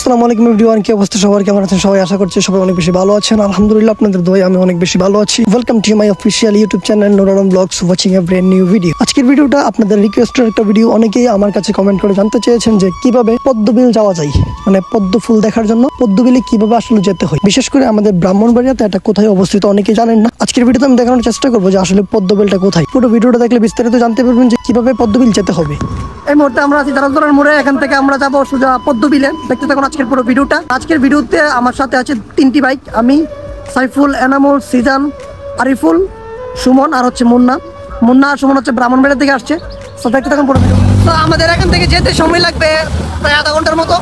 আসসালামু আলাইকুম এভরিওয়ান, কি অবস্থা সবার, কেমন আছেন সবাই? আশা করছি সবাই অনেক বেশি ভালো আছেন। আলহামদুলিল্লাহ, আপনাদের দোয়ায় আমি অনেক বেশি ভালো আছি। Welcome to my official YouTube channel Noor Alam blogs, watching a brand new video. আজকের ভিডিওটা আপনাদের রিকোয়েস্টের একটা ভিডিও। অনেকেই আমার কাছে কমেন্ট করে জানতে চেয়েছেন যে কিভাবে পদ্মবিল যাওয়া যায়, মানে পদ্ম ফুল দেখার জন্য পদ্মবিলে কিভাবে আসলে যেতে হয়। বিশেষ করে আমাদের ব্রাহ্মণবাড়িয়াতে এটা কোথায় অবস্থিত অনেকেই জানেন না। আজকের ভিডিওতে আমি দেখানোর চেষ্টা করবো যে আসলে পদ্মবিলটা কোথায়। পুরো ভিডিওটা দেখলে বিস্তারিত জানতে পারবেন যে কিভাবে পদ্মবিল যেতে হবে। এই মুহূর্তে আমরা আছি দারাজোড়ার মোড়ে। এখান থেকে আমরা যাবো সোজা পদ্মবিলে। দেখতে থাকুন আজকের পুরো ভিডিওটা। আজকের ভিডিওতে আমার সাথে আছে 3টি বাইক, আমি, সাইফুল, এনামুল, সিজান, আরিফুল, সুমন আর হচ্ছে মুন্না। আর সুমন হচ্ছে ব্রাহ্মণবাড়িয়া থেকে আসছে। তো দেখতে থাকুন পুরো ভিডিও। তো আমাদের এখান থেকে যেতে সময় লাগবে প্রায় আধা ঘন্টার মতো।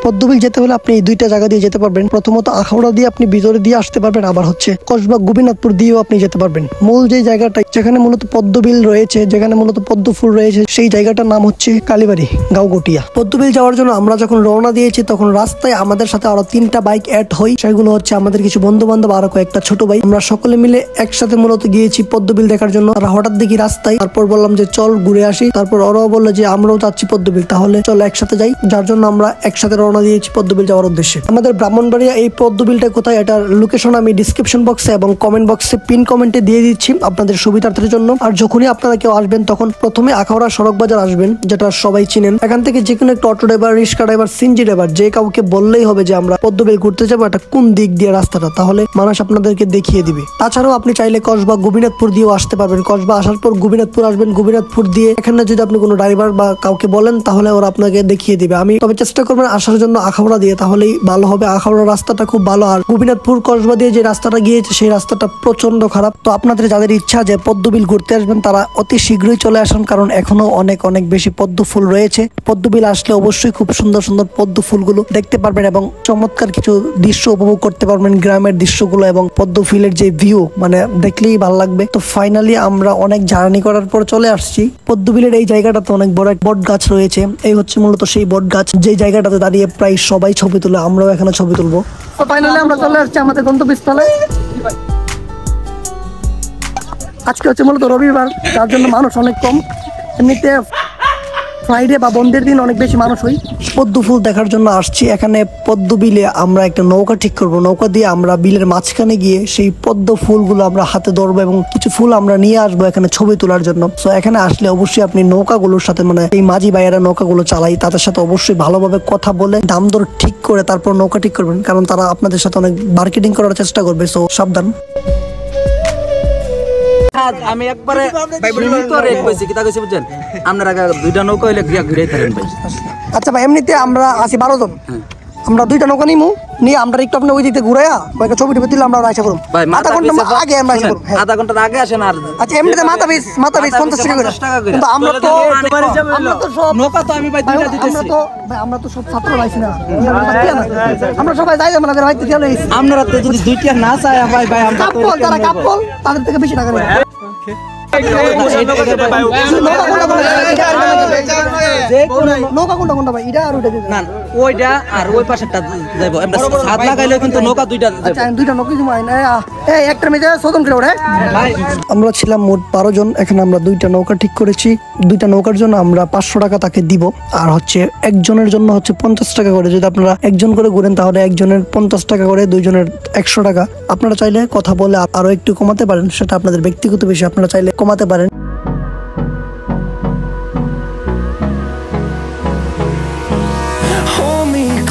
পদ্মবিল যেতে হলে আপনি এই দুইটা জায়গা দিয়ে যেতে পারবেন। প্রথমত আখাউড়া দিয়ে আপনি ভিতরে দিয়ে আসতে পারবেন, আবার হচ্ছে কসবা গোপীনাথপুর দিয়েও আপনি যেতে পারবেন। মূল যে জায়গাটা যেখানে মূলত পদ্মবিল রয়েছে, যেখানে মূলত পদ্ম ফুল রয়েছে, সেই জায়গাটার নাম হচ্ছে কালীবাড়ি গাঁওগটিয়া। পদ্মবিল যাওয়ার জন্য আমরা যখন রওনা দিয়েছি তখন রাস্তায় আমাদের সাথে আরো 3টা বাইক অ্যাড হয়। সেগুলো হচ্ছে আমাদের কিছু বন্ধু বান্ধব, আরো কয়েকটা ছোট ভাই। আমরা সকলে মিলে একসাথে মূলত গিয়েছি পদ্মবিল দেখার জন্য। আর হঠাৎ দেখি রাস্তায়, তারপর বললাম যে চল ঘুরে আসি। তারপর ওরাও বললো যে আমরাও যাচ্ছি পদ্মবিল, তাহলে চল একসাথে যাই। যার জন্য আমরা একসাথে রওনা দিয়েছি পদ্মবিল যাওয়ার উদ্দেশ্যে। আমাদের ব্রাহ্মণবাড়িয়া এই পদ্মবিলটা কোথায়, এটার লোকেশন আমি ডিসক্রিপশন বক্সে এবং কমেন্ট বক্সে পিন কমেন্টে দিয়ে দিচ্ছি আপনাদের সুবিধার্থের জন্য। আর যখনই আপনারা কেউ আসবেন তখন প্রথমে আখাউড়া সড়ক বাজার আসবেন, যেটা সবাই চিনেন। এখান থেকে যে কোনো একটা অটো ড্রাইভার, রিক্সা ড্রাইভার, সিনজি ড্রাইভার, যে কাউকে বললেই হবে যে আমরা পদ্মবিল ঘুরতে যাবো, এটা কোন দিক দিয়ে রাস্তাটা, তাহলে মানুষ আপনাদেরকে দেখিয়ে দিবে। তাছাড়াও আপনি চাইলে কসবা গোপীনাথপুর দিয়েও আসতে পারবেন। কসবা আসার পর গোপীনাথপুর আসবেন, গোপীনাথপুর দিয়ে এখানে যদি আপনি কোনো ড্রাইভার বা কাউকে বলেন তাহলে ওরা আপনাকে দেখিয়ে দিবে। আমি তবে চেষ্টা করবেন আসার জন্য আখাউড়া দিয়ে, তাহলেই ভালো হবে। আখাউড়া রাস্তাটা খুব ভালো। আর গোপীনাথপুর কসবা দিয়ে যে রাস্তাটা গিয়েছে সেই রাস্তাটা প্রচন্ড খারাপ। তো আপনাদের যাদের ইচ্ছা যে পদ্মবিল ঘুরতে আসবেন তারা অতি শীঘ্রই চলে আসুন, কারণ এখনো অনেক অনেক বেশি পদ্ম ফুল রয়েছে। পদ্মবিল আসলে অবশ্যই খুব সুন্দর সুন্দর পদ্ম ফুলগুলো দেখতে পারবেন এবং চমৎকার কিছু দৃশ্য উপভোগ করতে পারবেন, গ্রামের দৃশ্যগুলো এবং পদ্ম ফুলের যে ভিউ, মানে দেখলেই ভালো লাগবে। তো ফাইনালি আমরা অনেক জার্নি করার পর চলে আসছি পদ্মবিলের এই জায়গাটাতে। অনেক বড় এক বট গাছ রয়েছে। এই হচ্ছে মূলত সেই বট গাছ, যে জায়গাটাতে দাঁড়িয়ে প্রায় সবাই ছবি তুলে, আমরাও এখানে ছবি তুলবো। তো ফাইনালি আমরা চলে আসছি আমাদের গন্তব্যস্থলে। আজকে হচ্ছে মূলত রবিবার, তার জন্য মানুষ অনেক কম। এমনিতে ফ্রাইডে বা বন্ধের দিন অনেক বেশি মানুষ হয়। পদ্ম ফুল দেখার জন্য আসছি এখানে পদ্মবিলে। আমরা একটা নৌকা ঠিক করব, নৌকা দিয়ে আমরা বিলের মাঝখানে গিয়ে সেই পদ্ম ফুলগুলো আমরা হাতে ধরবো এবং কিছু ফুল আমরা নিয়ে আসবো এখানে ছবি তোলার জন্য। তো এখানে আসলে অবশ্যই আপনি নৌকাগুলোর সাথে, মানে এই মাঝি ভাইয়েরা নৌকাগুলো চালাই, তাদের সাথে অবশ্যই ভালোভাবে কথা বলে দাম দর ঠিক করে তারপর নৌকা ঠিক করবেন, কারণ তারা আপনাদের সাথে অনেক মার্কেটিং করার চেষ্টা করবে। সো সাবধান। আমি একবারে রেট কইছি, কি তা কইছি বুঝছেন? আপনারা দুইটা নৌকা হইলে ঘুরে থাকেন ভাই। আচ্ছা ভাই, এমনিতে আমরা আছি 12 জন। আমরা 2টা নৌকা নিমু, নিয়ে আমরা একটু আপনি ওই দিকে ঘুরাইয়া কয়েকটা ছবি টবি তুলে আমরা আইসা করব। আধা ঘন্টা আগে আমরা আইসা করব। আধা ঘন্টার আগে আসেন। আর আচ্ছা, এমনিতে মাথা পিস 50 টাকা করে। কিন্তু আমরা তো সব নৌকা তো আমি ভাই দুইটা দিতেছি। আমরা তো সব ছাত্র পাইছি না, আমরা সবাই যাই আমাদের ভাই থেকে লইছি। আপনারা তো যদি দুইটা না চায় ভাই আমরা তো তারা কাপল তাদের থেকে বেশি টাকা নেয়। নৌকা কোনটা ভাই? এটা আর ওইটা না, ওইটা আর ওই পাশেরটা যাইব। আমরা সাত লাগাইলে কিন্তু নৌকা দুইটা যাইব। আচ্ছা, দুইটা নৌকা দিমু। এই একটা মেজে 14 কিলো ওরে ভাই। আমরা ছিলাম মোট 12 জন। এখানে আমরা 2টা নৌকা ঠিক করেছি। 2টা নৌকার জন্য আমরা 500 টাকা তাকে দিব। আর হচ্ছে একজনের জন্য হচ্ছে 50 টাকা করে। যদি আপনারা একজন করে ঘুরেন তাহলে একজনের 50 টাকা করে, 2জনের 100 টাকা। আপনারা চাইলে কথা বলে আরো একটু কমাতে পারেন, সেটা আপনাদের ব্যক্তিগত বিষয়। আপনারা চাইলে কমাতে পারেন।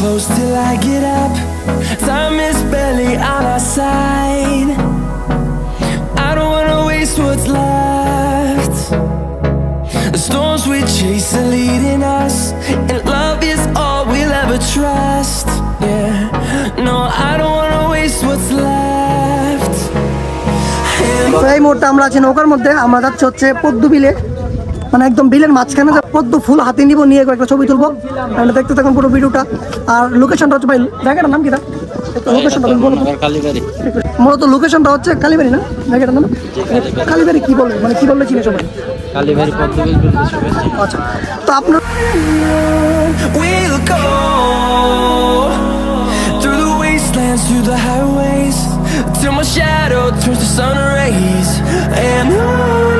Close till I get up. Time is barely on our side. I don't wanna waste what's left. The storms we chase are leading us, and love is all we'll ever trust. Yeah, no, I don't wanna waste what's left. এই মুহূর্তে আমরা আছি নৌকার মধ্যে। আমরা যাচ্ছি হচ্ছে পদ্মবিলে, মানে একদম বিলের মাঝখানে পদ্ম ফুল হাতে নিব, নিয়ে একটা ছবি তুলবো। দেখতে থাকুন পুরো ভিডিওটা। আর লোকেশনটা হচ্ছে ভাই, জায়গাটার নাম কি? লোকেশনটা মূলত লোকেশনটা হচ্ছে কালীবাড়ি, না জায়গাটার নাম? কালীবাড়ি কি বলবে, মানে কি বললে চিনে সবাই? কালীবাড়ি পদ্মবিল। আচ্ছা, তো আপনার We'll go through the wastelands, through the highways, till my shadow turns to sun rays, and on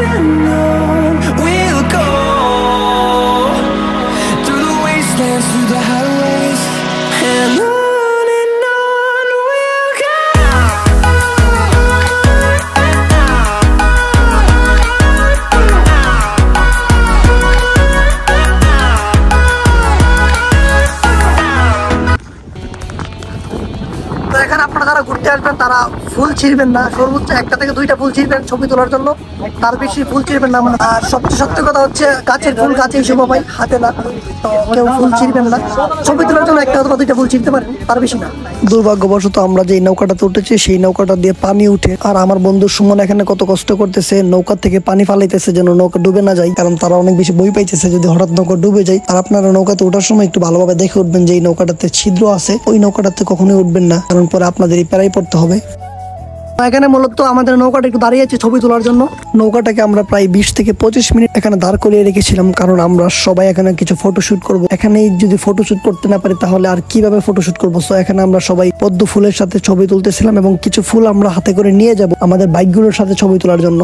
we'll go through the wastelands, through the the highways, and on we'll go. তো এখানে আপনারা যারা ঘুরতে আসবেন তারা ফুল ছিঁড়বেন না, সর্বোচ্চ 1টা থেকে 2টা ফুল ছিঁড়বেন ছবি তোলার জন্য, তার বেশি ফুল ছিঁড়বেন না। মানে আর সবচেয়ে সত্যি কথা হচ্ছে গাছের ফুল গাছেই শোভা পায়, হাতে না। তো কেউ ফুল ছিঁড়বেন না, ছবি তোলার জন্য 1টা অথবা 2টা ফুল ছিঁড়তে পারেন, তার বেশি না। দুর্ভাগ্যবশত আমরা যে নৌকাটাতে উঠেছি সেই নৌকাটা দিয়ে পানি উঠে, আর আমার বন্ধু সুমন এখানে কত কষ্ট করতেছে, নৌকা থেকে পানি ফালাইতেছে যেন নৌকা ডুবে না যায়, কারণ তারা অনেক বেশি ভয় পাইতেছে যদি হঠাৎ নৌকা ডুবে যায়। আর আপনারা নৌকাতে ওঠার সময় একটু ভালোভাবে দেখে উঠবেন যে এই নৌকাটাতে ছিদ্র আছে, ওই নৌকাটাতে কখনোই উঠবেন না, কারণ পরে আপনাদের এই প্যারাই পড়তে হবে। এখানে মূলত আমাদের নৌকাটা একটু দাঁড়িয়ে আছে ছবি তোলার জন্য। নৌকাটাকে আমরা প্রায় 20 থেকে 25 মিনিট এখানে দাঁড় করিয়ে রেখেছিলাম, কারণ আমরা সবাই এখানে কিছু ফটোশুট করব। এখানে যদি ফটোশুট করতে না পারি তাহলে আর কিভাবে ফটোশুট করবো। সো এখানে আমরা সবাই পদ্ম ফুলের সাথে ছবি তুলতেছিলাম এবং কিছু ফুল আমরা হাতে করে নিয়ে যাব আমাদের বাইকগুলোর সাথে ছবি তোলার জন্য।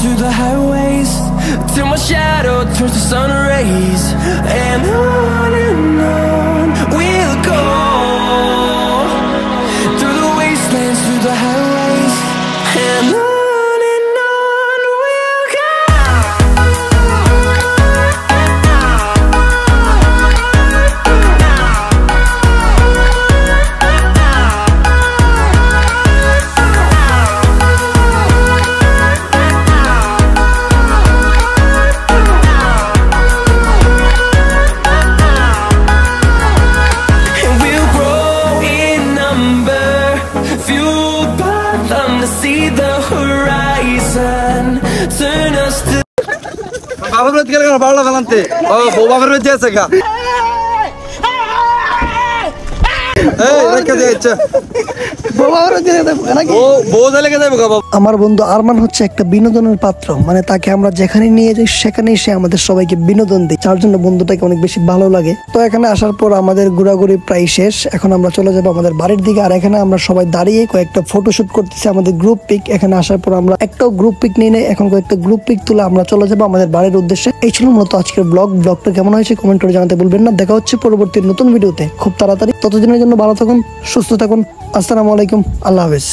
Through the highways, till my shadow turns to sun rays, and on we'll go. Through the wastelands, through the highways, and on we'll go. See the horizon, turn us to. বাবার বাড়িতে গেলে কেন বাড়লা ফেলান্তে? ও বউ বাবার বাড়িতে আছে গা। এই রেখে দিয়েছে। আমার বন্ধু আরমান হচ্ছে একটা বিনোদনের পাত্র, মানে তাকে আমরা যেখানে নিয়ে যাই সেখানেই সে আমাদের সবাইকে বিনোদন দেয়, যার জন্য বন্ধুটাকে অনেক বেশি ভালো লাগে। তো এখানে আসার পর আমাদের ঘোরাঘুরি প্রায় শেষ, এখন আমরা চলে যাবো আমাদের বাড়ির দিকে। আর এখানে আমরা সবাই দাঁড়িয়ে কয়েকটা ফটোশুট করতেছি আমাদের গ্রুপ পিক। এখানে আসার পর আমরা একটাও গ্রুপ পিক নিয়ে নেই, এখন কয়েকটা গ্রুপ পিক তুলে আমরা চলে যাবো আমাদের বাড়ির উদ্দেশ্যে। এই ছিল মূলত আজকের ব্লগটা কেমন হয়েছে কমেন্ট করে জানাতে ভুলবেন না। দেখা হচ্ছে পরবর্তী নতুন ভিডিওতে খুব তাড়াতাড়ি। ততদিনের জন্য ভালো থাকুন, সুস্থ থাকুন। আসসালামু আলাইকুম, আল্লাহ হাফেজ।